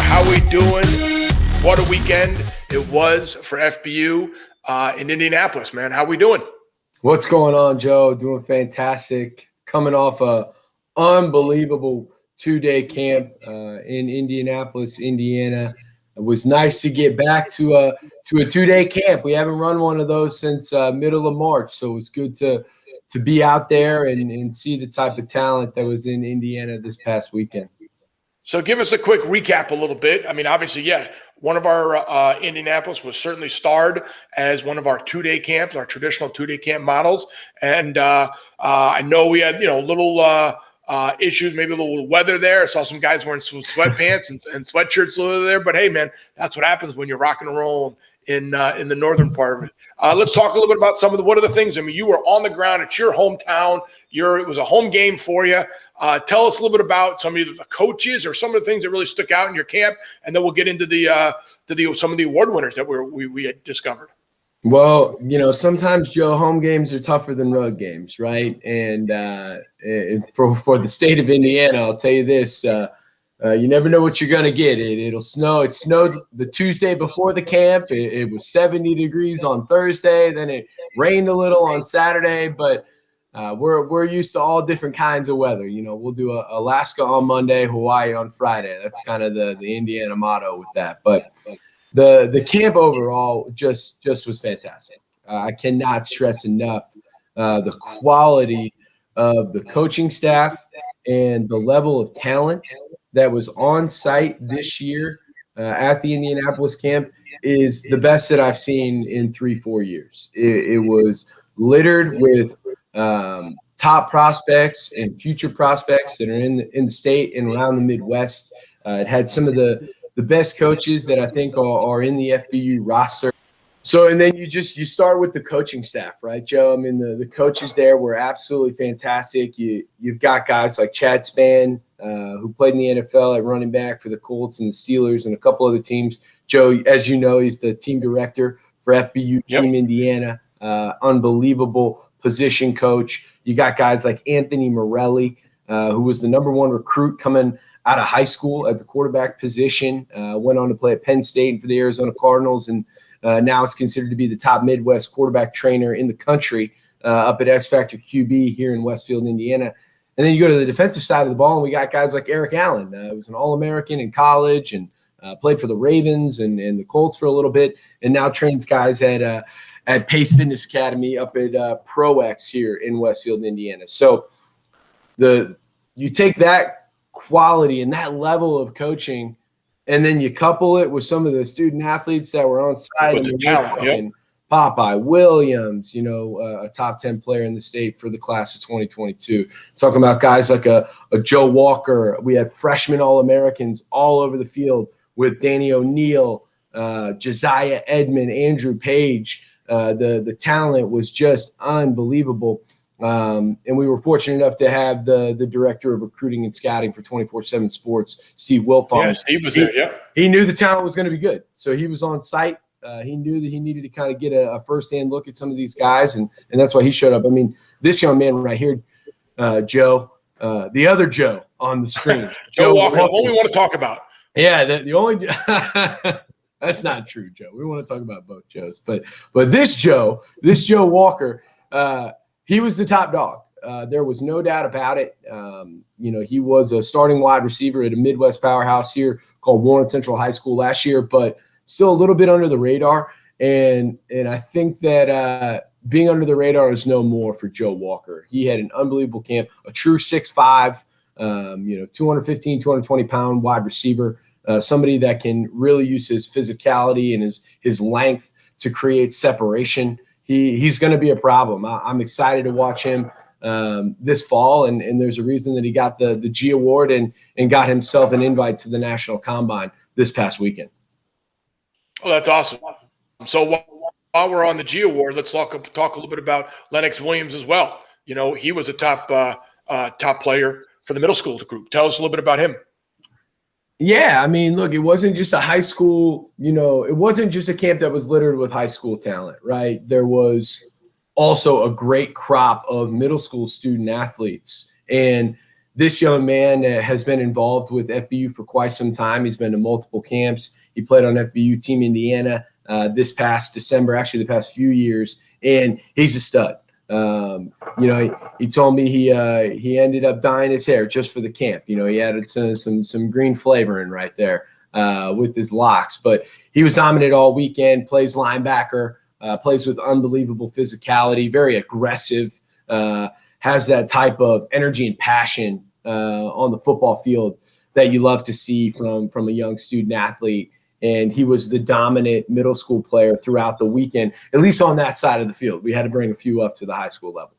How we doing? What a weekend it was for FBU in Indianapolis, man. How we doing? What's going on, Joe? Doing fantastic. Coming off a unbelievable 2-day camp in Indianapolis, Indiana. It was nice to get back to a 2-day camp. We haven't run one of those since middle of March, so it was good to be out there and see the type of talent that was in Indiana this past weekend. So give us a quick recap a little bit. I mean, obviously, yeah, one of our Indianapolis was certainly starred as one of our 2-day camps, our traditional 2-day camp models. And I know we had, little issues, maybe a little weather there. I saw some guys wearing some sweatpants and sweatshirts a little there. But, hey, man, that's what happens when you're rocking and rolling in the northern part of it. Let's talk a little bit about what are the things. I mean, you were on the ground. It's your hometown. It was a home game for you. Tell us a little bit about some of the coaches or some of the things that really stuck out in your camp, and then we'll get into some of the award winners that we had discovered. Well, sometimes, Joe, home games are tougher than road games, right? And for the state of Indiana, I'll tell you this: you never know what you're going to get. It'll snow. It snowed the Tuesday before the camp. It was 70 degrees on Thursday. Then it rained a little on Saturday, but we're used to all different kinds of weather. We'll do Alaska on Monday, Hawaii on Friday. That's kind of the Indiana motto with that. But the camp overall just was fantastic. I cannot stress enough the quality of the coaching staff and the level of talent that was on site this year at the Indianapolis camp is the best that I've seen in 3-4 years. It was littered with top prospects and future prospects that are in the state and around the Midwest. It had some of the best coaches that I think are in the FBU roster. So, and then you start with the coaching staff, right, Joe? I mean, the coaches there were absolutely fantastic. You've got guys like Chad Spann, who played in the NFL at running back for the Colts and the Steelers and a couple other teams. Joe, as you know, he's the team director for FBU Team Indiana. Unbelievable position coach. You got guys like Anthony Morelli, who was the #1 recruit coming out of high school at the quarterback position, went on to play at Penn State and for the Arizona Cardinals, and now is considered to be the top Midwest quarterback trainer in the country up at X Factor QB here in Westfield, Indiana. And then you go to the defensive side of the ball, and we got guys like Eric Allen, who was an All-American in college and played for the Ravens and the Colts for a little bit, and now trains guys at Pace Fitness Academy up at Pro X here in Westfield, Indiana. So you take that quality and that level of coaching, and then you couple it with some of the student athletes that were on site. And Popeye Williams, a top 10 player in the state for the class of 2022. Talking about guys like a Joe Walker. We had freshman All-Americans all over the field with Danny O'Neill, Josiah Edmond, Andrew Page. The talent was just unbelievable. And we were fortunate enough to have the director of recruiting and scouting for 24/7 Sports, Steve Wilfong. Yeah, Steve was there, yeah. He knew the talent was going to be good. So he was on site. He knew that he needed to kind of get a firsthand look at some of these guys, and that's why he showed up. I mean, this young man right here, Joe, the other Joe on the screen. Joe Walker, the one we want to talk about. Yeah, the only – that's not true, Joe. We want to talk about both Joes. But this Joe Walker, he was the top dog. There was no doubt about it. He was a starting wide receiver at a Midwest powerhouse here called Warren Central High School last year, but still a little bit under the radar. And I think that being under the radar is no more for Joe Walker. He had an unbelievable camp, a true 6'5", 215, 220-pound wide receiver, somebody that can really use his physicality and his length to create separation. He's going to be a problem. I'm excited to watch him this fall, and there's a reason that he got the G Award and got himself an invite to the National Combine this past weekend. Oh, that's awesome. So while we're on the G Award, let's talk a little bit about Lennox Williams as well. He was a top player for the middle school group. Tell us a little bit about him. Yeah, I mean, look, it wasn't just a high school, it wasn't just a camp that was littered with high school talent, right? There was also a great crop of middle school student athletes. And this young man has been involved with FBU for quite some time. He's been to multiple camps. He played on FBU Team Indiana this past December, actually the past few years, and he's a stud. He told me he ended up dyeing his hair just for the camp. He added some green flavoring right there with his locks. But he was dominant all weekend, plays linebacker, plays with unbelievable physicality, very aggressive, has that type of energy and passion on the football field that you love to see from a young student athlete. And he was the dominant middle school player throughout the weekend, at least on that side of the field. We had to bring a few up to the high school level.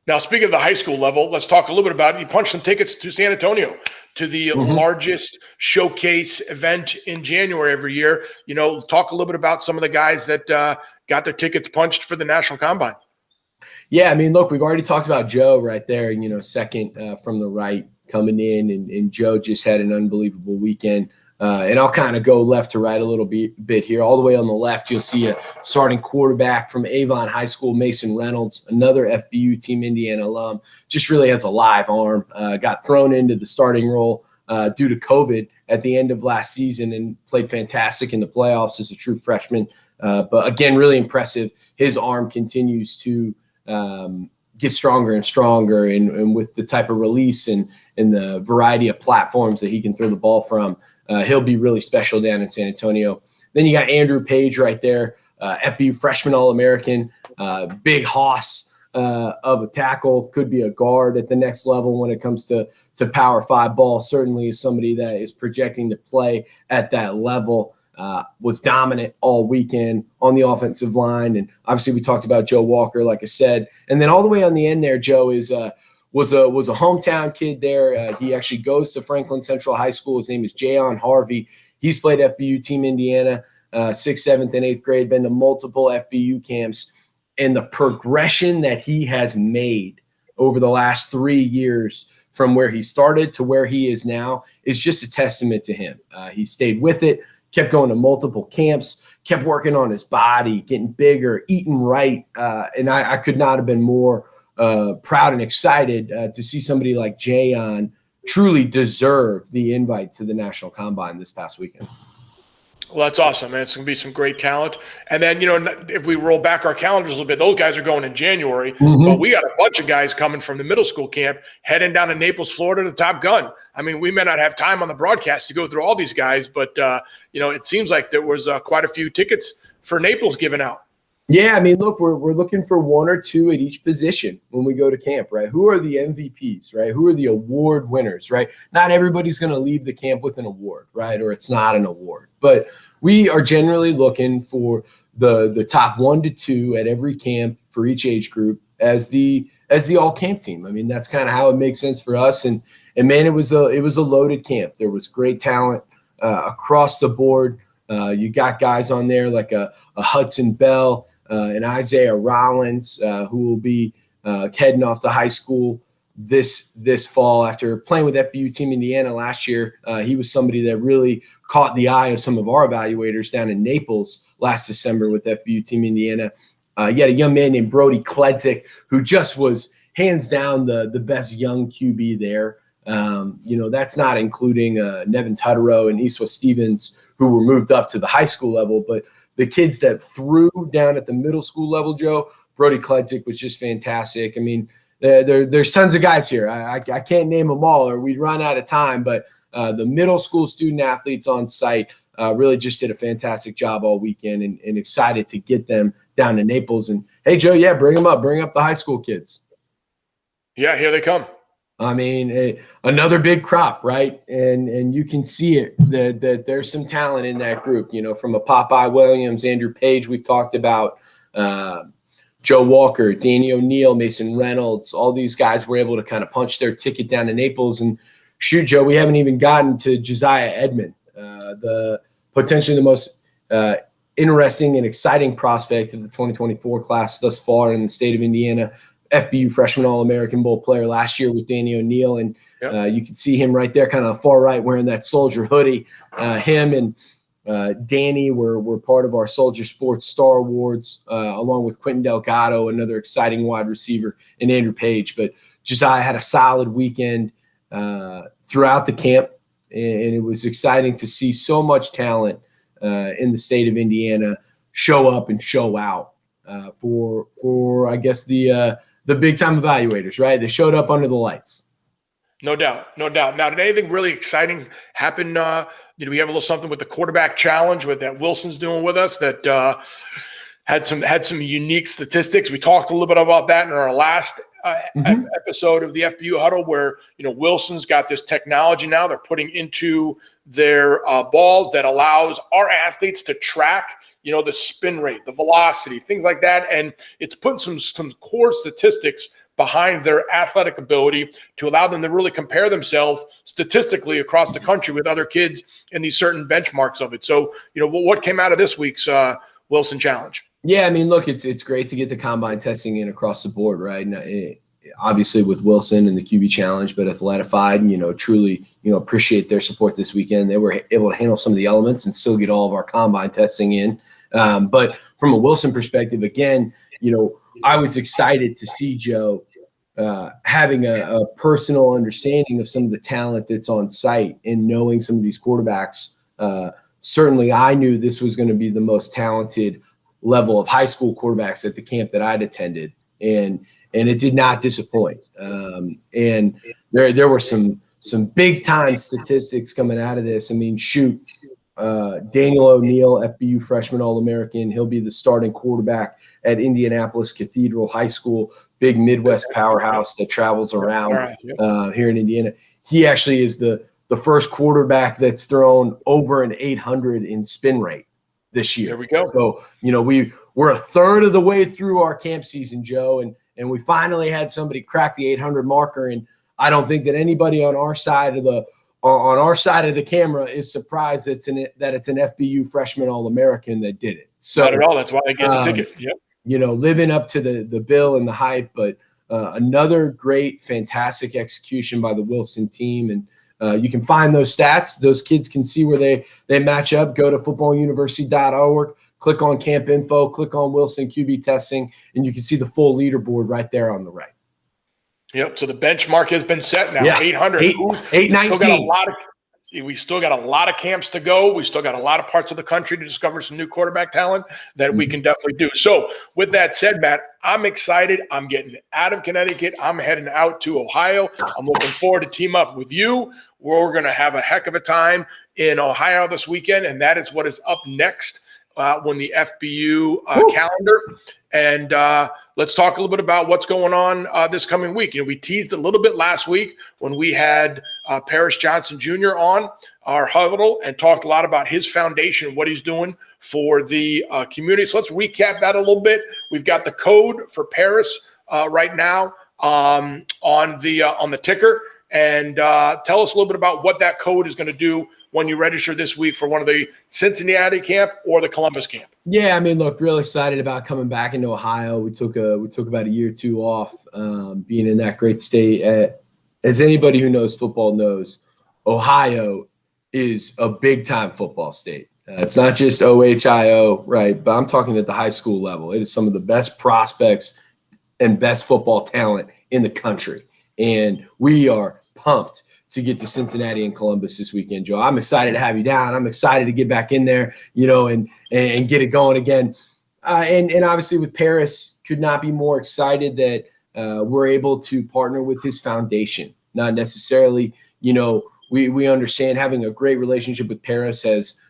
Now, speaking of the high school level, let's talk a little bit about it. You punched some tickets to San Antonio, to the largest showcase event in January every year. Talk a little bit about some of the guys that got their tickets punched for the National Combine. Yeah, I mean, look, we've already talked about Joe right there, second from the right coming in, and Joe just had an unbelievable weekend. And I'll kind of go left to right a little bit here. All the way on the left, you'll see a starting quarterback from Avon High School, Mason Reynolds, another FBU Team Indiana alum, just really has a live arm, got thrown into the starting role due to COVID at the end of last season and played fantastic in the playoffs as a true freshman. But again, really impressive. His arm continues to get stronger and stronger, and with the type of release and the variety of platforms that he can throw the ball from, he'll be really special down in San Antonio. Then you got Andrew Page right there, FBU freshman All-American, big hoss of a tackle, could be a guard at the next level when it comes to Power 5 ball. Certainly is somebody that is projecting to play at that level. Was dominant all weekend on the offensive line. And obviously we talked about Joe Walker, like I said. And then all the way on the end there, Joe was a hometown kid there. He actually goes to Franklin Central High School. His name is Jayon Harvey. He's played FBU Team Indiana, 6th, 7th, and 8th grade, been to multiple FBU camps. And the progression that he has made over the last 3 years from where he started to where he is now is just a testament to him. He stayed with it, kept going to multiple camps, kept working on his body, getting bigger, eating right. And I could not have been more proud and excited to see somebody like Jayon truly deserve the invite to the National Combine this past weekend. Well, that's awesome, man. It's going to be some great talent. And then, if we roll back our calendars a little bit, those guys are going in January. But we got a bunch of guys coming from the middle school camp heading down to Naples, Florida to Top Gun. I mean, we may not have time on the broadcast to go through all these guys, but, it seems like there was quite a few tickets for Naples given out. Yeah, I mean, look, we're looking for one or two at each position when we go to camp, right? Who are the MVPs, right? Who are the award winners, right? Not everybody's going to leave the camp with an award, right? Or it's not an award. But we are generally looking for the top 1 to 2 at every camp for each age group as the all camp team. I mean, that's kind of how it makes sense for us. And man, it was a loaded camp. There was great talent across the board. You got guys on there like a Hudson Bell, and Isaiah Rollins, who will be heading off to high school this fall after playing with FBU Team Indiana last year. He was somebody that really caught the eye of some of our evaluators down in Naples last December with FBU Team Indiana. You had a young man named Brody Kledzik, who just was hands down the best young QB there. That's not including Nevin Tutterow and Iswa Stevens, who were moved up to the high school level, but the kids that threw down at the middle school level, Joe, Brody Kledzik was just fantastic. I mean, there's tons of guys here. I can't name them all or we'd run out of time, but the middle school student athletes on site really just did a fantastic job all weekend and excited to get them down to Naples. And, hey, Joe, yeah, bring them up. Bring up the high school kids. Yeah, here they come. I mean, another big crop, right? And you can see it that there's some talent in that group, from a Popeye Williams, Andrew Page, we've talked about, Joe Walker, Danny O'Neill, Mason Reynolds, all these guys were able to kind of punch their ticket down to Naples. And shoot, Joe, we haven't even gotten to Josiah Edmond, the potentially the most interesting and exciting prospect of the 2024 class thus far in the state of Indiana. FBU freshman All-American Bowl player last year with Danny O'Neill. And you can see him right there, kind of far right, wearing that Soldier hoodie. Him and Danny were part of our Soldier Sports Star Awards, along with Quentin Delgado, another exciting wide receiver, and Andrew Page. But Josiah had a solid weekend throughout the camp, and it was exciting to see so much talent in the state of Indiana show up and show out for I guess the big time evaluators, right? They showed up under the lights. No doubt, no doubt. Now, did anything really exciting happen? Did we have a little something with the quarterback challenge with that Wilson's doing with us that had some unique statistics? We talked a little bit about that in our last episode of the FBU Huddle, where Wilson's got this technology now they're putting into their balls that allows our athletes to track the spin rate, the velocity, things like that, and it's putting some core statistics behind their athletic ability to allow them to really compare themselves statistically across the country with other kids in these certain benchmarks of it. So, what came out of this week's Wilson Challenge? Yeah, I mean, look, it's great to get the combine testing in across the board, right? And obviously with Wilson and the QB Challenge, but Athletified, truly, appreciate their support this weekend. They were able to handle some of the elements and still get all of our combine testing in. But from a Wilson perspective, again, I was excited to see Joe having a personal understanding of some of the talent that's on site and knowing some of these quarterbacks. Certainly, I knew this was going to be the most talented level of high school quarterbacks at the camp that I'd attended, and it did not disappoint. And there were some big time statistics coming out of this. I mean, Daniel O'Neill, FBU freshman All-American, he'll be the starting quarterback at Indianapolis Cathedral High School, big Midwest powerhouse that travels around here in Indiana. He actually is the first quarterback that's thrown over an 800 in spin rate this year. There we go. So, we're a third of the way through our camp season, Joe, and we finally had somebody crack the 800 marker. And I don't think that anybody on our side of the camera is surprised that it's an FBU freshman All-American that did it. So not at all. That's why I get the ticket. Yep. Living up to the bill and the hype, but another great, fantastic execution by the Wilson team. And you can find those stats. Those kids can see where they match up. Go to footballuniversity.org, click on camp info, click on Wilson QB testing, and you can see the full leaderboard right there on the right. Yep. So the benchmark has been set now. Yeah. 800. 819. We still got a lot of camps to go. We still got a lot of parts of the country to discover some new quarterback talent that we can definitely do. So with that said, Matt, I'm excited. I'm getting out of Connecticut. I'm heading out to Ohio. I'm looking forward to team up with you. We're going to have a heck of a time in Ohio this weekend, and that is what is up next when the FBU calendar. And let's talk a little bit about what's going on this coming week. We teased a little bit last week when we had Paris Johnson Jr. on our Huddle and talked a lot about his foundation, what he's doing for the community. So let's recap that a little bit. We've got the code for Paris right now on the ticker. And tell us a little bit about what that code is going to do when you register this week for one of the Cincinnati camp or the Columbus camp. Yeah, I mean, look, real excited about coming back into Ohio. We took about a year or two off, being in that great state. As anybody who knows football knows, Ohio is a big-time football state. It's not just OHIO, right? But I'm talking at the high school level. It is some of the best prospects and best football talent in the country. And we are pumped to get to Cincinnati and Columbus this weekend, Joe. I'm excited to have you down. I'm excited to get back in there, and get it going again. And obviously with Paris, could not be more excited that we're able to partner with his foundation. Not necessarily, we understand having a great relationship with Paris has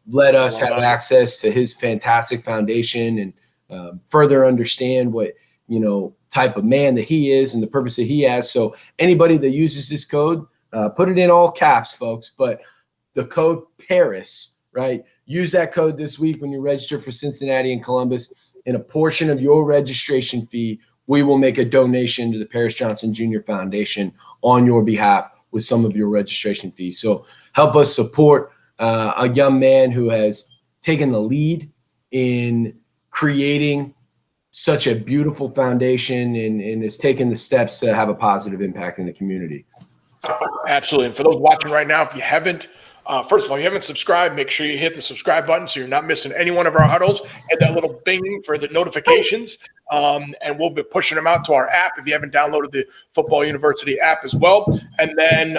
let us have access to his fantastic foundation and further understand what, type of man that he is and the purpose that he has. So anybody that uses this code, put it in all caps, folks, but the code Paris, right? Use that code this week when you register for Cincinnati and Columbus, and a portion of your registration fee, we will make a donation to the Paris Johnson Jr. Foundation on your behalf with some of your registration fees. So help us support a young man who has taken the lead in creating such a beautiful foundation and has taken the steps to have a positive impact in the community. Absolutely. And for those watching right now, if you haven't First of all, if you haven't subscribed, make sure you hit the subscribe button so you're not missing any one of our huddles. Hit that little bing for the notifications, and we'll be pushing them out to our app if you haven't downloaded the Football University app as well. And then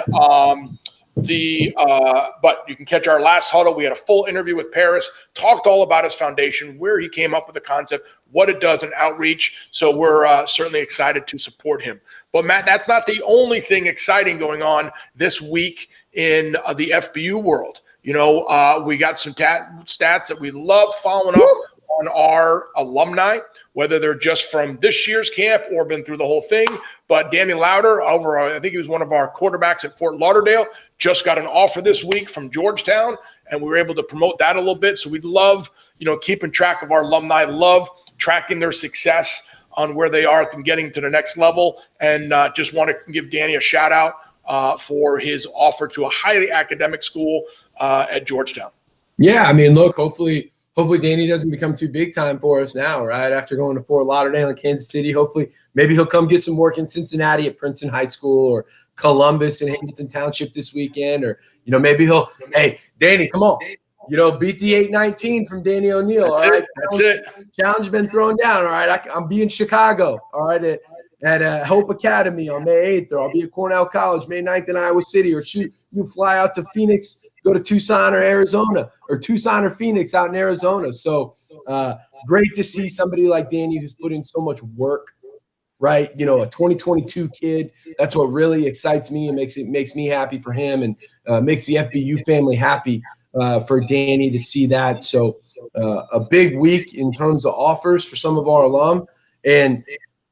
but you can catch our last huddle. We had a full interview with Paris, talked all about his foundation, where he came up with the concept, what it does in outreach. So we're certainly excited to support him. But Matt, that's not the only thing exciting going on this week in the FBU world. You know, we got some stats that we love following up on our alumni, whether they're just from this year's camp or been through the whole thing. But Danny Lauder, I think he was one of our quarterbacks at Fort Lauderdale, just got an offer this week from Georgetown, and we were able to promote that a little bit. So we love, you know, keeping track of our alumni, love tracking their success on where they are and getting to the next level. And just want to give Danny a shout out for his offer to a highly academic school at Georgetown. Yeah, I mean, look, hopefully Danny doesn't become too big time for us now, right? After going to Fort Lauderdale and Kansas City, hopefully maybe he'll come get some work in Cincinnati at Princeton High School or Columbus and Hamilton Township this weekend. Or, you know, maybe hey, Danny, come on. You know, beat the 8-19 from Danny O'Neill. That's all right. That's it. Challenge been thrown down. All right. I'm be in Chicago. All right. At Hope Academy on May 8th, or I'll be at Cornell College May 9th in Iowa City, or shoot, you fly out to Phoenix, go to Tucson or Arizona, or Tucson or Phoenix out in Arizona. So great to see somebody like Danny who's put in so much work, right? You know, a 2022 kid. That's what really excites me and makes me happy for him, and makes the FBU family happy for Danny to see that. So a big week in terms of offers for some of our alum. And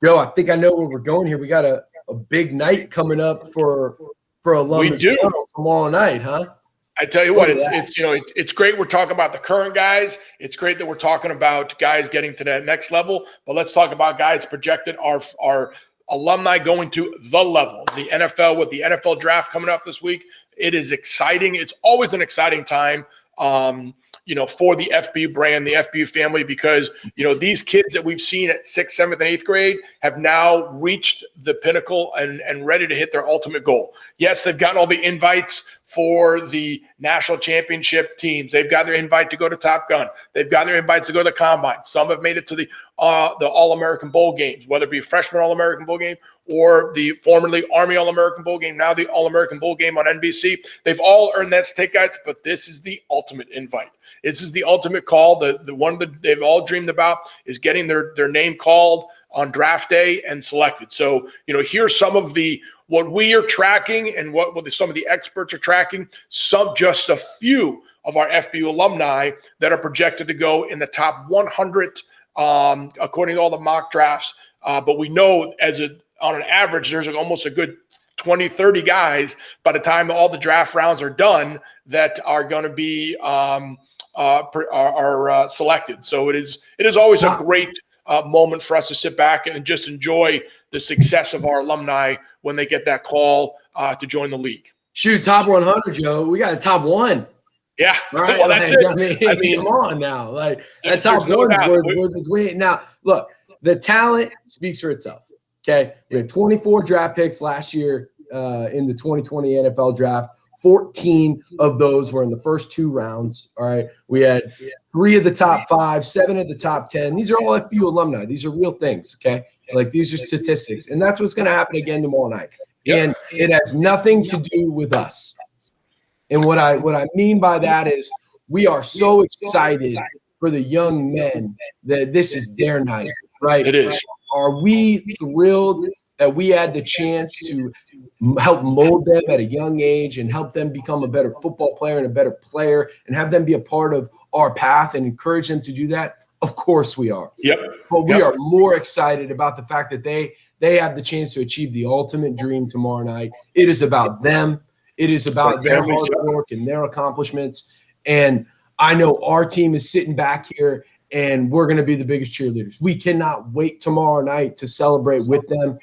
Joe, I think I know where we're going here. We got a big night coming up for alum. We do tomorrow night, huh? I tell you what, it's great we're talking about the current guys. It's great that we're talking about guys getting to that next level. But let's talk about guys projected, our alumni going to the level, the NFL, with the NFL draft coming up this week. It is exciting. It's always an exciting time, you know, for the FBU brand, the FBU family, because, you know, these kids that we've seen at 6th, 7th, and 8th grade have now reached the pinnacle and ready to hit their ultimate goal. Yes, they've gotten all the invites for the national championship teams. They've got their invite to go to Top Gun. They've got their invites to go to the Combine. Some have made it to the All-American Bowl games, whether it be freshman All-American Bowl game or the formerly Army All-American Bowl game, now the All-American Bowl game on NBC. They've all earned that tickets, but this is the ultimate invite. This is the ultimate call. The one that they've all dreamed about is getting their name called on draft day and selected. So, you know, here's some of what we are tracking and what some of the experts are tracking. Just a few of our FBU alumni that are projected to go in the top 100 according to all the mock drafts. But we know on an average, there's almost a good 20, 30 guys by the time all the draft rounds are done that are going to be selected. So it is always a great moment for us to sit back and just enjoy the success of our alumni when they get that call to join the league. Shoot, top 100, Joe. We got a top 1. Yeah. All right. Well, that's it. I mean, come on now. Like, that top 1 is worth its weight. Now, look, the talent speaks for itself. Okay. We had 24 draft picks last year in the 2020 NFL draft. 14 of those were in the first 2 rounds. All right. We had 3 of the top 5, 7 of the top 10. These are all FBU alumni. These are real things. Okay. Like, these are statistics. And that's what's going to happen again tomorrow night. Yep. And it has nothing to do with us. And what I mean by that is we are so excited for the young men that this is their night, right? It is. Are we thrilled that we had the chance to help mold them at a young age and help them become a better football player and a better player and have them be a part of our path and encourage them to do that? Of course we are. Yep. But we are more excited about the fact that they have the chance to achieve the ultimate dream tomorrow night. It is about them. It is about their hard work and their accomplishments. And I know our team is sitting back here and we're going to be the biggest cheerleaders. We cannot wait tomorrow night to celebrate with them.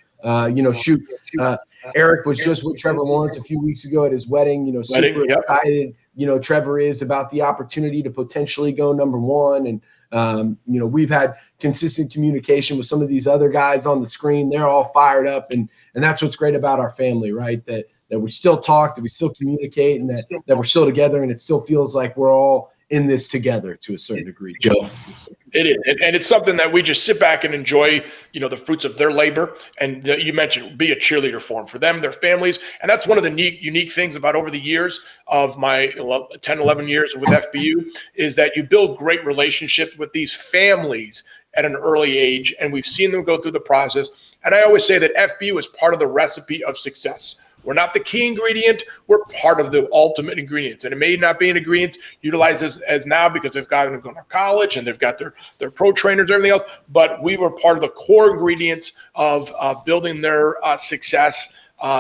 Eric was just with Trevor Lawrence a few weeks ago at his wedding, super excited, Trevor is about the opportunity to potentially go number 1. And, we've had consistent communication with some of these other guys on the screen. They're all fired up. And that's what's great about our family, right? That that we still talk, that we still communicate, and that we're still together, and it still feels like we're all in this together to a certain degree, Joe. It is, and it's something that we just sit back and enjoy, the fruits of their labor. And you mentioned be a cheerleader for them, their families. And that's one of the unique things about over the years of my 10, 11 years with FBU is that you build great relationships with these families at an early age. And we've seen them go through the process. And I always say that FBU is part of the recipe of success. We're not the key ingredient. We're part of the ultimate ingredients. And it may not be an ingredient utilized as now because they've got to go to college and they've got their pro trainers and everything else. But we were part of the core ingredients of building their success.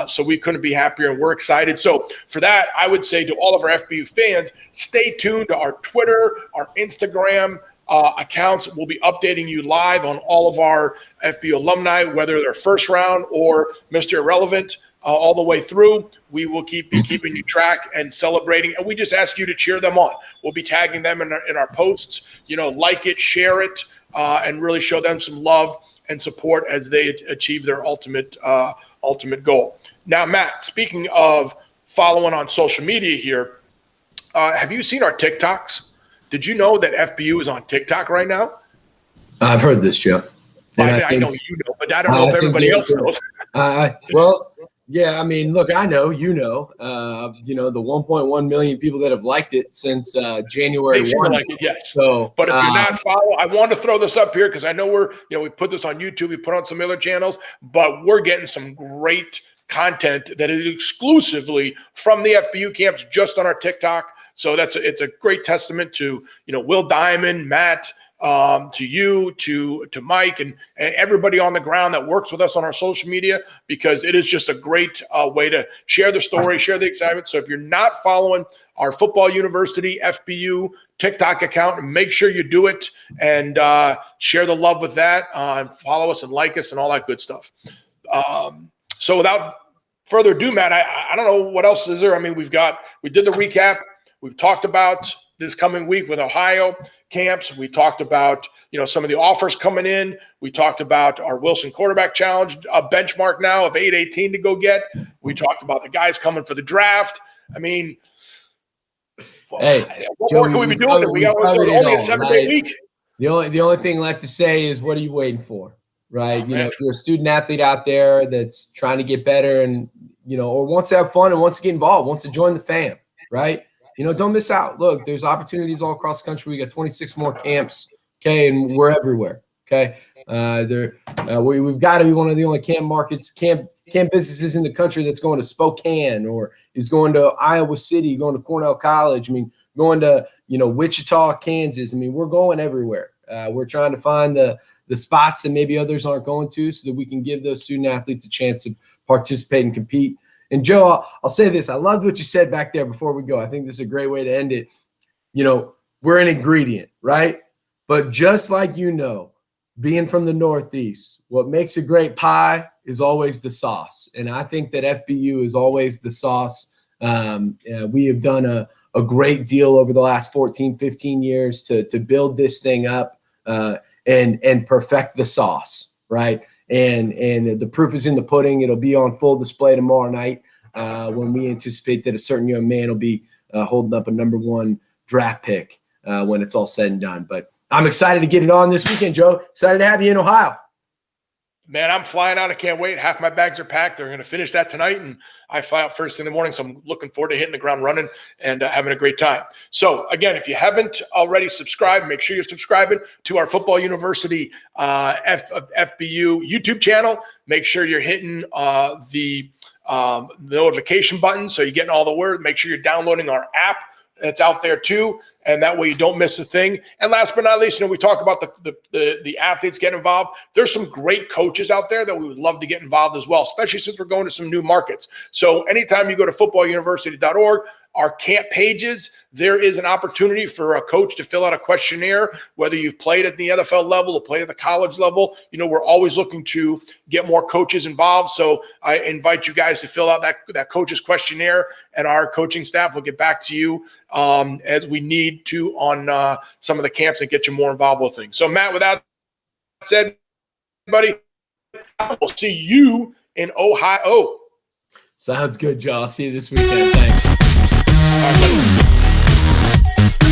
So we couldn't be happier, and we're excited. So for that, I would say to all of our FBU fans, stay tuned to our Twitter, our Instagram accounts. We'll be updating you live on all of our FBU alumni, whether they're first round or Mr. Irrelevant. All the way through. We will be keeping you track and celebrating, and we just ask you to cheer them on. We'll be tagging them in our posts, like it, share it, and really show them some love and support as they achieve their ultimate goal. Now, Matt, speaking of following on social media here, have you seen our TikToks? Did you know that FBU is on TikTok right now? I've heard this, Joe. I know you know, but I don't know if everybody else knows. Well, yeah, I mean, look, I know, the 1.1 million people that have liked it since January 1. Like it, yes. So, but if you're not following, I want to throw this up here because I know we put this on YouTube, we put on some other channels, but we're getting some great content that is exclusively from the FBU camps just on our TikTok. So it's a great testament to, Will Diamond, Matt, to you, to Mike, and everybody on the ground that works with us on our social media, because it is just a great way to share the story, share the excitement. So if you're not following our Football University FBU TikTok account, make sure you do it and share the love with that, and follow us and like us and all that good stuff. So without further ado, Matt, I don't know what else is there. I mean, we did the recap. We've talked about this coming week with Ohio camps. We talked about, some of the offers coming in. We talked about our Wilson quarterback challenge, a benchmark now of 818 to go get. We talked about the guys coming for the draft. I mean, hey, what more can we be doing? We got only a 7-day week. The only thing left to say is, what are you waiting for? Right. If you're a student athlete out there that's trying to get better and, or wants to have fun and wants to get involved, wants to join the fam, right? Don't miss out. Look, there's opportunities all across the country. We got 26 more camps, okay, and we're everywhere, okay? We've got to be one of the only camp businesses in the country that's going to Spokane or is going to Iowa City, going to Cornell College. I mean, going to, Wichita, Kansas. I mean, we're going everywhere. We're trying to find the spots that maybe others aren't going to so that we can give those student athletes a chance to participate and compete. And Joe, I'll say this. I loved what you said back there before we go. I think this is a great way to end it. We're an ingredient, right? But just like being from the Northeast, what makes a great pie is always the sauce. And I think that FBU is always the sauce. We have done a great deal over the last 14, 15 years to build this thing up and perfect the sauce, right? And the proof is in the pudding. It'll be on full display tomorrow night when we anticipate that a certain young man will be holding up a number 1 draft pick when it's all said and done. But I'm excited to get it on this weekend, Joe. Excited to have you in Ohio. Man, I'm flying out. I can't wait. Half my bags are packed. They're going to finish that tonight, and I fly out first thing in the morning. So I'm looking forward to hitting the ground running and having a great time. So again, if you haven't already subscribed, make sure you're subscribing to our Football University FBU YouTube channel. Make sure you're hitting the notification button so you're getting all the word. Make sure you're downloading our app. That's out there too, and that way you don't miss a thing. And last but not least, we talk about the athletes getting involved. There's some great coaches out there that we would love to get involved as well, especially since we're going to some new markets. So anytime you go to footballuniversity.org, our camp pages, there is an opportunity for a coach to fill out a questionnaire, whether you've played at the NFL level or played at the college level. We're always looking to get more coaches involved. So I invite you guys to fill out that coach's questionnaire, and our coaching staff will get back to you as we need to on some of the camps and get you more involved with things. So Matt, with that said, buddy, we'll see you in Ohio. Sounds good, Joe. I'll see you this weekend. Thanks. All right, buddy.